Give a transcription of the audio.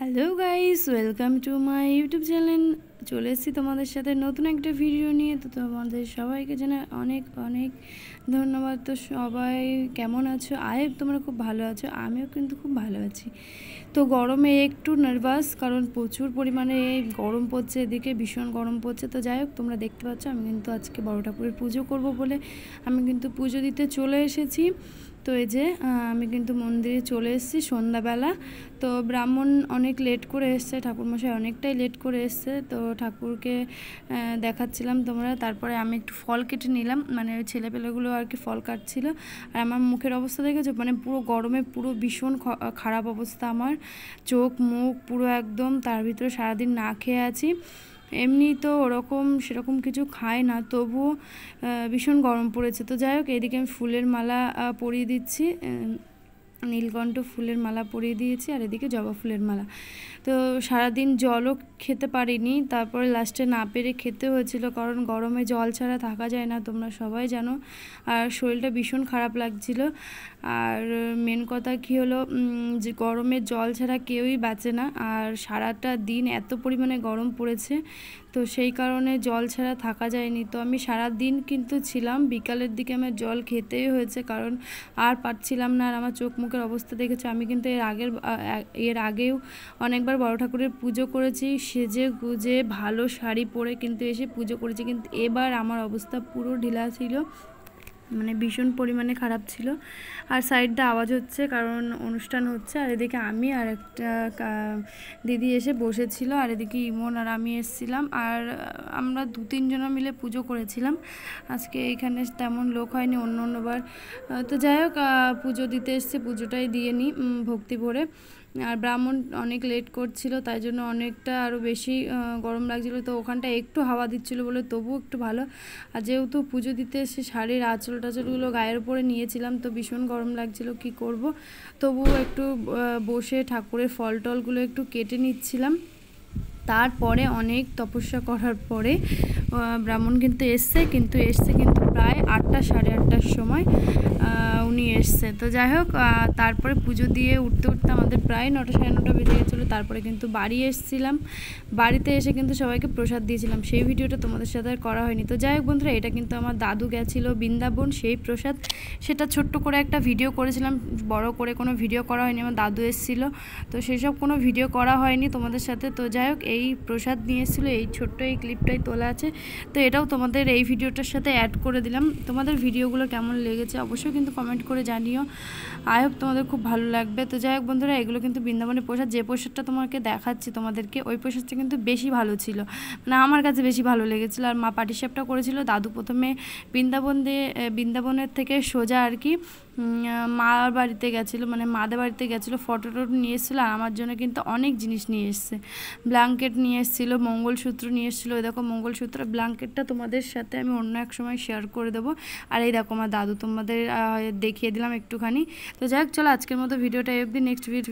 Hello guys, welcome to my YouTube channel. চলে এসেছি তোমাদের সাথে নতুন একটা ভিডিও নিয়ে। তো তোমাদের সবাইকে জানাই অনেক অনেক ধন্যবাদ। তো সবাই কেমন আছো? তোমরা খুব ভালো আছো, আমিও কিন্তু খুব ভালো আছি। তো গরমে একটু নার্ভাস, কারণ প্রচুর পরিমাণে গরম পড়ছে, এদিকে ভীষণ গরম পড়ছে। তো যাই হোক, তোমরা দেখতে পাচ্ছ আমি কিন্তু আজকে বড় ঠাকুরের পুজো করব বলে আমি কিন্তু পুজো দিতে চলে এসেছি। তো এই যে আমি কিন্তু মন্দিরে চলে এসেছি সন্ধ্যাবেলা। তো ব্রাহ্মণ অনেক লেট করে এসছে, ঠাকুরমশাই অনেকটাই লেট করে এসছে। তো ঠাকুরকে দেখাচ্ছিলাম তোমরা, তারপরে আমি একটু ফল কেটে নিলাম, মানে ওই ছেলেপেলেগুলো আর কি ফল কাটছিল। আর আমার মুখের অবস্থা দেখেছো, মানে পুরো গরমে পুরো ভীষণ খারাপ অবস্থা আমার, চোখ মুখ পুরো একদম, তার ভিতরে সারাদিন না খেয়ে আছি। এমনি তো ওরকম সেরকম কিছু খায় না, তবুও ভীষণ গরম পড়েছে। তো যাই হোক, এদিকে আমি ফুলের মালা পরিয়ে দিচ্ছি, নীলকণ্ঠ ফুলের মালা পরিয়ে দিয়েছি, আর এদিকে জবা ফুলের মালা। তো সারাদিন জলও খেতে পারিনি, তারপরে লাস্টে না পেরে খেতে হয়েছিল, কারণ গরমে জল ছাড়া থাকা যায় না, তোমরা সবাই জানো। আর শরীরটা ভীষণ খারাপ লাগছিল। আর মেন কথা কী হলো, যে গরমে জল ছাড়া কেউই বাঁচে না, আর সারাটা দিন এত পরিমাণে গরম পড়েছে, তো সেই কারণে জল ছাড়া থাকা যায়নি। তো আমি সারা দিন কিন্তু ছিলাম, বিকালের দিকে আমার জল খেতেই হয়েছে, কারণ আর পারছিলাম না। আর আমার চোখ মুখের অবস্থা দেখেছো, আমি কিন্তু এর আগেও অনেকবার বড় ঠাকুরের পুজো করেছি, সেজে গুজে ভালো শাড়ি পরে কিন্তু এসে পুজো করেছি, কিন্তু এবার আমার অবস্থা পুরো ঢিলা ছিল, মানে ভীষণ পরিমাণে খারাপ ছিল। আর সাইডটা আওয়াজ হচ্ছে কারণ অনুষ্ঠান হচ্ছে। আর এদিকে আমি আর একটা দিদি এসে বসেছিল, আর এদিকে ইমন আর আমি এসেছিলাম, আর আমরা 2-3 জনা মিলে পুজো করেছিলাম। আজকে এখানে তেমন লোক হয়নি অন্যবার। তো যাই হোক, পুজো দিতে এসছে, পুজোটাই দিয়ে নিই ভক্তি ভরে। আর ব্রাহ্মণ অনেক লেট করছিল, তাই জন্য অনেকটা আরও বেশি গরম লাগছিলো। তো ওখানটা একটু হাওয়া দিচ্ছিলো বলে তবুও একটু ভালো। আর যেহেতু পুজো দিতে এসে শাড়ির আঁচল টাচলগুলো গায়ের উপরে নিয়েছিলাম, তো ভীষণ গরম লাগছিল, কি করব। তবুও একটু বসে ঠাকুরের ফল টলগুলো একটু কেটে নিচ্ছিলাম। তারপরে অনেক তপস্যা করার পরে ব্রাহ্মণ কিন্তু এসছে কিন্তু প্রায় 8টা সাড়ে 8টার সময় উনি এসছে। তো যাই হোক, তারপরে পুজো দিয়ে উঠতে আমাদের প্রায় 9টা সাড়ে 9টা বেজে গেছিলো। তারপরে কিন্তু বাড়ি এসেছিলাম, বাড়িতে এসে কিন্তু সবাইকে প্রসাদ দিয়েছিলাম, সেই ভিডিওটা তোমাদের সাথে আর করা হয়নি। তো যাই হোক বন্ধুরা, এটা কিন্তু আমার দাদু গেছিলো বৃন্দাবন, সেই প্রসাদ, সেটা ছোট্ট করে একটা ভিডিও করেছিলাম, বড় করে কোনো ভিডিও করা হয়নি। আমার দাদু এসেছিলো, তো সেসব কোনো ভিডিও করা হয়নি তোমাদের সাথে। তো যাই হোক, এই প্রসাদ নিয়ে এসেছিলো, এই ছোট্ট এই ক্লিপটাই তোলা আছে, তো এটাও তোমাদের এই ভিডিওটার সাথে অ্যাড করে দিলাম। তোমাদের ভিডিওগুলো কেমন লেগেছে অবশ্যই কিন্তু কমেন্ট করে জানিও, আই হোপ তোমাদের খুব ভালো লাগবে। তো যাই হোক বন্ধুরা, এগুলো কিন্তু বৃন্দাবনের প্রসাদ। যে প্রসাদটা তোমাকে দেখাচ্ছি তোমাদেরকে, ওই প্রসাদটা কিন্তু বেশি ভালো ছিল, মানে আমার কাছে বেশি ভালো লেগেছিলো। আর মা পাটিসাপটা করেছিল, দাদু প্রথমে বৃন্দাবনের থেকে সোজা আর কি মার বাড়িতে গেছিলো, মানে মাদের বাড়িতে গেছিলো, ফটো টটো নিয়ে এসেছিলো। আর আমার জন্য কিন্তু অনেক জিনিস নিয়ে এসছে, ব্ল্যাঙ্কেট নিয়ে এসেছিলো, মঙ্গলসূত্র নিয়ে এসেছিলো। ওই দেখো মঙ্গলসূত্র, ব্ল্যাঙ্কেটটা তোমাদের সাথে আমি অন্য এক সময় শেয়ার করে দেবো। আর এই দেখো আমার দাদু, তোমাদের দেখিয়ে দিলাম একটুখানি। তো যাই হোক, চলো আজকের মতো ভিডিওটা অবধি, নেক্সট ভিডিও